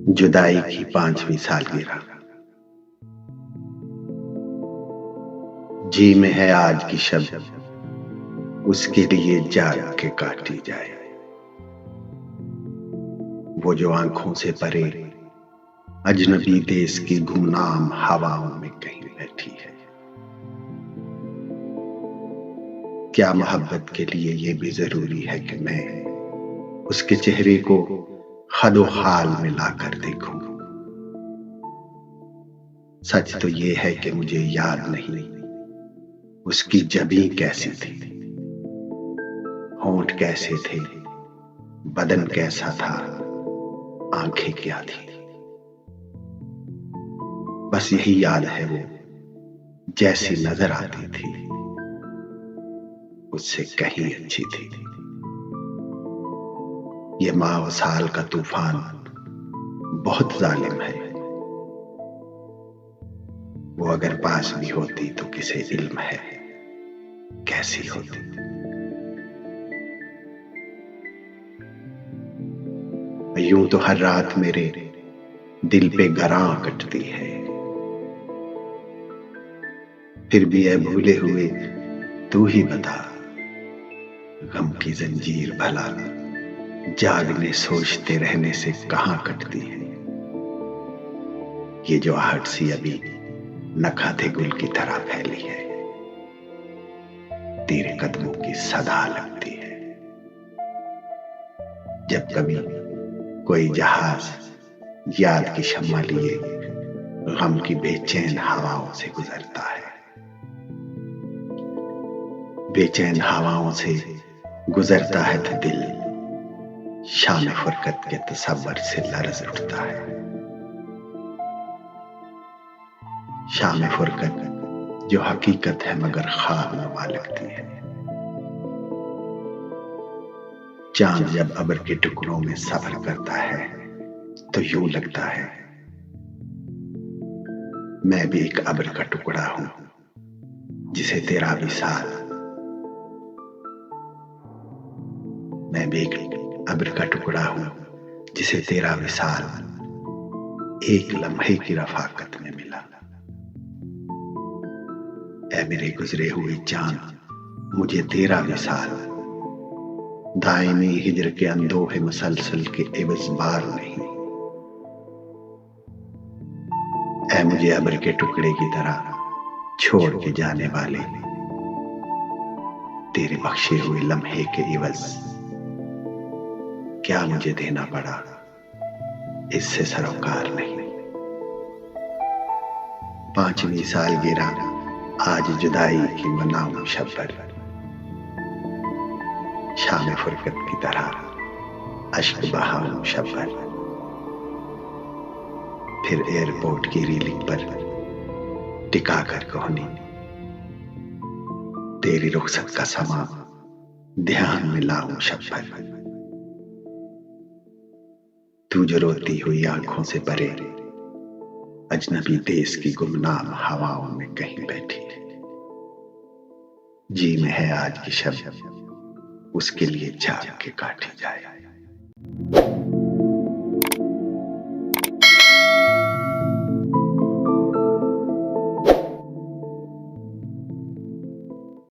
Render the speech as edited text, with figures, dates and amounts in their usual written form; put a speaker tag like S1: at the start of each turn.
S1: जुदाई की 5वीं सालगिरह। जी में है आज की शब, उसके लिए जाग के काटी जाए। वो जो आंखों से परे अजनबी देश की गुमनाम हवाओं में कहीं बैठी है। क्या मोहब्बत के लिए ये भी जरूरी है कि मैं उसके चेहरे को हदो हाल में लाकर देखूं। सच तो ये है कि मुझे याद नहीं उसकी जबीं कैसी थी, होंठ कैसे थे, बदन कैसा था, आंखें क्या थी। बस यही याद है वो जैसी नजर आती थी उससे कहीं अच्छी थी। ये माह साल का तूफान बहुत जालिम है। वो अगर पास भी होती तो किसे इल्म है कैसी होती। यूं तो हर रात मेरे दिल पे गरां कटती है, फिर भी ऐ भूले हुए तू ही बता, गम की जंजीर भला जागने सोचते रहने से कहां कटती है। ये जो आहट सी अभी नखाते गुल की तरह फैली है, तेरे कदमों की सदा लगती है। जब कभी कोई जहाज याद की शम्मा लिए गम की बेचैन हवाओं से गुजरता है, बेचैन हवाओं से गुजरता है तो दिल शाम फुरकत के तसव्वुर से लरज उठता है। शाम फुरकत जो हकीकत है मगर ख्वाब नुमा लगती है। चांद जब अब्र के टुकड़ों में सफर करता है तो यूं लगता है मैं भी एक अब्र का टुकड़ा हूं जिसे तेरा विसाल, मैं भी एक अब्र का टुकड़ा हूं जिसे तेरा विसाल एक लम्हे की रफाकत में मिला। ऐ मेरे गुजरे हुए चांद मुझे तेरा विसाल दायमी हिजर के अंदोहे मुसलसल के एवज बार नहीं। ऐ मुझे अब्र के टुकड़े की तरह छोड़ के जाने वाले तेरे बख्शे हुए लम्हे के इवज क्या मुझे देना पड़ा, इससे सरोकार नहीं। 5वीं सालगिरह आज जुदाई की मनाऊं शब पर, शाम फुरकत की तरह अश्क बहाऊं शब पर। फिर एयरपोर्ट की रीलिंग पर टिका कर कोहनी तेरी रुखसत का समा ध्यान में लाऊं शब पर। तू जो रोती हुई आंखों से परे अजनबी देश की गुमनाम हवाओं में कहीं बैठी है। जी में है आज की शब, उसके लिए जाग के काटी जाए।